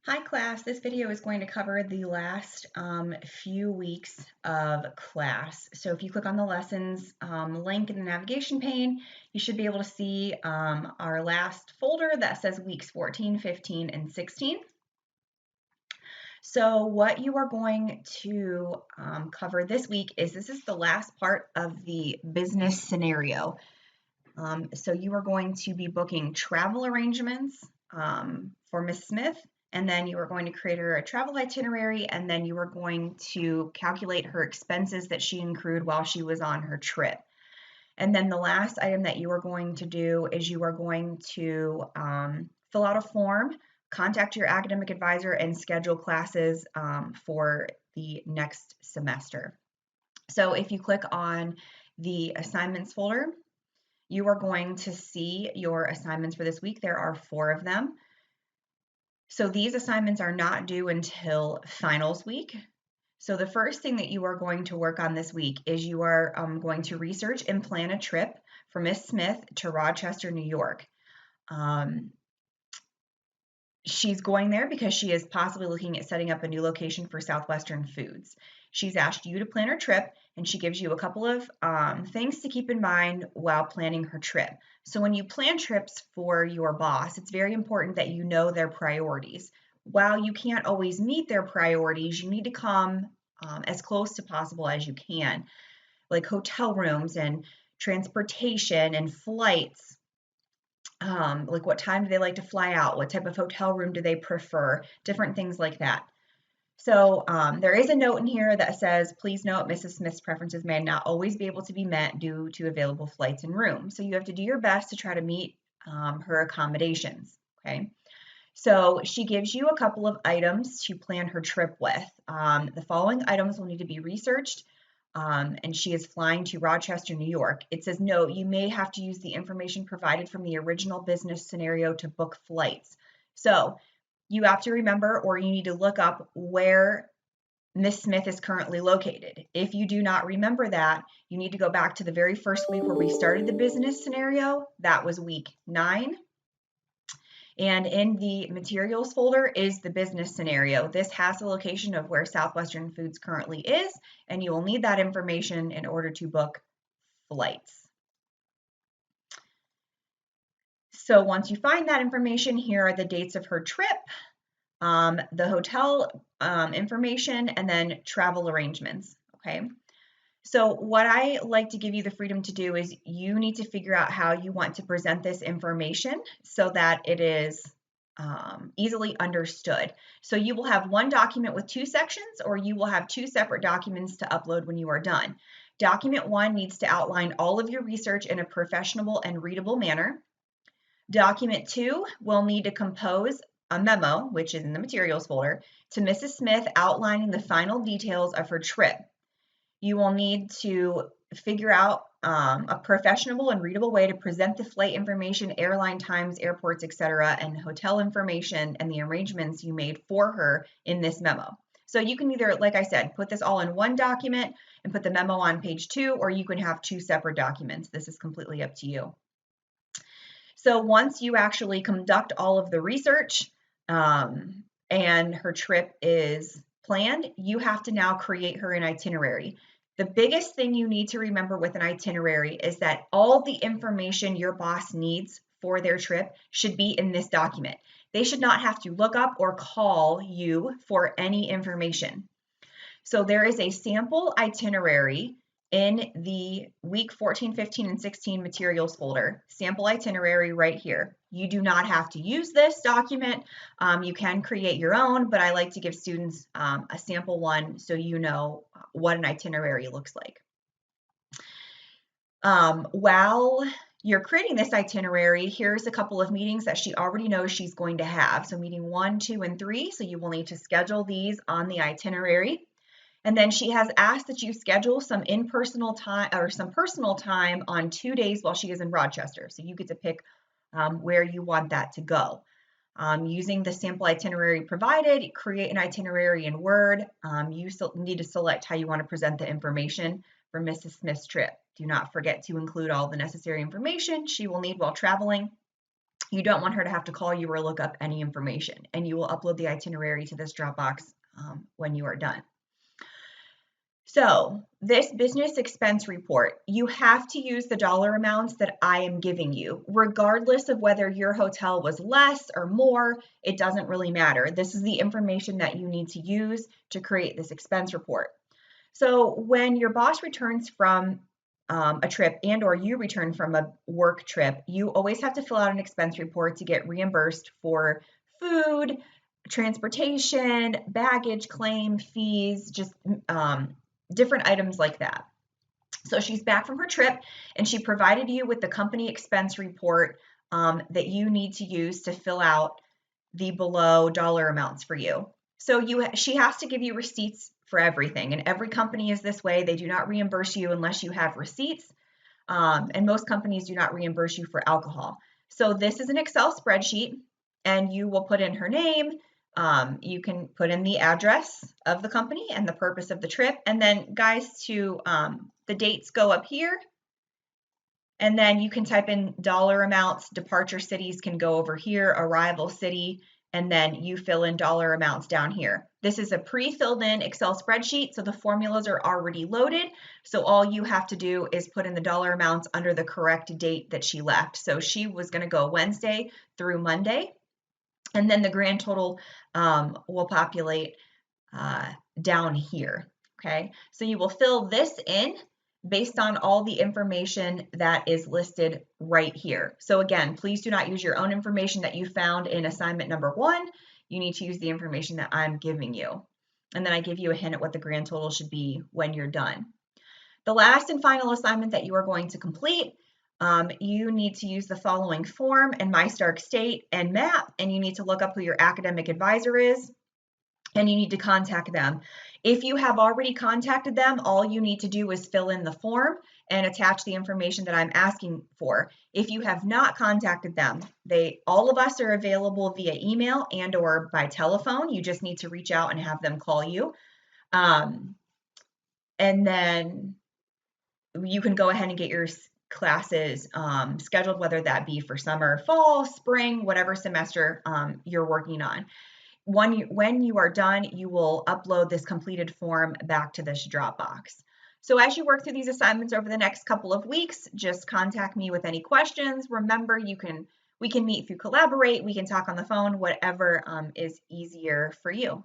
Hi class, this video is going to cover the last few weeks of class. So if you click on the lessons link in the navigation pane, you should be able to see our last folder that says weeks 14, 15, and 16. So what you are going to cover this week is this is the last part of the business scenario. So you are going to be booking travel arrangements for Miss Smith, and then you are going to create her a travel itinerary, and then you are going to calculate her expenses that she accrued while she was on her trip. And then the last item that you are going to do is you are going to fill out a form, contact your academic advisor, and schedule classes for the next semester. So if you click on the assignments folder, you are going to see your assignments for this week. There are 4 of them. So these assignments are not due until finals week. So the first thing that you are going to work on this week is you are going to research and plan a trip for Miss Smith to Rochester, New York. She's going there because she is possibly looking at setting up a new location for Southwestern Foods. She's asked you to plan her trip, and she gives you a couple of things to keep in mind while planning her trip. So when you plan trips for your boss, it's very important that you know their priorities. While you can't always meet their priorities, you need to come as close to possible as you can, like hotel rooms and transportation and flights. Like what time do they like to fly out? What type of hotel room do they prefer? Different things like that. So there is a note in here that says, please note Mrs. Smith's preferences may not always be able to be met due to available flights and rooms. So you have to do your best to try to meet her accommodations, okay? So she gives you a couple of items to plan her trip with. The following items will need to be researched, and she is flying to Rochester, New York. It says, no, you may have to use the information provided from the original business scenario to book flights. So you have to remember, or you need to look up where Miss Smith is currently located. If you do not remember that, you need to go back to the very first week where we started the business scenario. That was week 9. And in the materials folder is the business scenario. This has the location of where Southwestern Foods currently is, and you will need that information in order to book flights. So once you find that information, here are the dates of her trip, the hotel information, and then travel arrangements, okay? So what I like to give you the freedom to do is you need to figure out how you want to present this information so that it is easily understood. So you will have one document with 2 sections, or you will have 2 separate documents to upload when you are done. Document 1 needs to outline all of your research in a professional and readable manner. Document 2 will need to compose a memo, which is in the materials folder, to Mrs. Smith outlining the final details of her trip. You will need to figure out a professional and readable way to present the flight information, airline times, airports, etc., and hotel information and the arrangements you made for her in this memo. So you can either, like I said, put this all in one document and put the memo on page 2, or you can have 2 separate documents. This is completely up to you. So once you actually conduct all of the research and her trip is planned, you have to now create her an itinerary. The biggest thing you need to remember with an itinerary is that all the information your boss needs for their trip should be in this document. They should not have to look up or call you for any information. So there is a sample itinerary in the week 14, 15, and 16 materials folder, sample itinerary right here. You do not have to use this document. You can create your own, but I like to give students a sample one so you know what an itinerary looks like. While you're creating this itinerary, here's a couple of meetings that she already knows she's going to have. So meeting 1, 2, and 3, so you will need to schedule these on the itinerary. And then she has asked that you schedule some personal time on 2 days while she is in Rochester. So you get to pick where you want that to go. Using the sample itinerary provided, create an itinerary in Word. You need to select how you want to present the information for Mrs. Smith's trip. Do not forget to include all the necessary information she will need while traveling. You don't want her to have to call you or look up any information, and you will upload the itinerary to this Dropbox when you are done. So this business expense report, you have to use the dollar amounts that I am giving you, regardless of whether your hotel was less or more, it doesn't really matter. This is the information that you need to use to create this expense report. So when your boss returns from a trip and or you return from a work trip, you always have to fill out an expense report to get reimbursed for food, transportation, baggage claim, fees, just different items like that. So she's back from her trip and she provided you with the company expense report that you need to use to fill out the below dollar amounts for you. So she has to give you receipts for everything, and every company is this way. They do not reimburse you unless you have receipts, and most companies do not reimburse you for alcohol. So this is an Excel spreadsheet, and you will put in her name. You can put in the address of the company and the purpose of the trip, and then guys, the dates go up here. And then you can type in dollar amounts. Departure cities can go over here, arrival city, and then you fill in dollar amounts down here. This is a pre-filled in Excel spreadsheet, so the formulas are already loaded. So all you have to do is put in the dollar amounts under the correct date that she left. So she was going to go Wednesday through Monday, and then the grand total will populate down here. Okay, so you will fill this in based on all the information that is listed right here. So again, please do not use your own information that you found in assignment number 1. You need to use the information that I'm giving you. And then I give you a hint at what the grand total should be when you're done. The last and final assignment that you are going to complete, you need to use the following form in MyStark State and MAP, and you need to look up who your academic advisor is, and you need to contact them. If you have already contacted them, all you need to do is fill in the form and attach the information that I'm asking for. If you have not contacted them, all of us are available via email and or by telephone. You just need to reach out and have them call you. And then you can go ahead and get your classes scheduled, whether that be for summer, fall, spring, whatever semester you're working on. When you are done, you will upload this completed form back to this Dropbox. So as you work through these assignments over the next couple of weeks, just contact me with any questions. Remember, we can meet through Collaborate, we can talk on the phone, whatever is easier for you.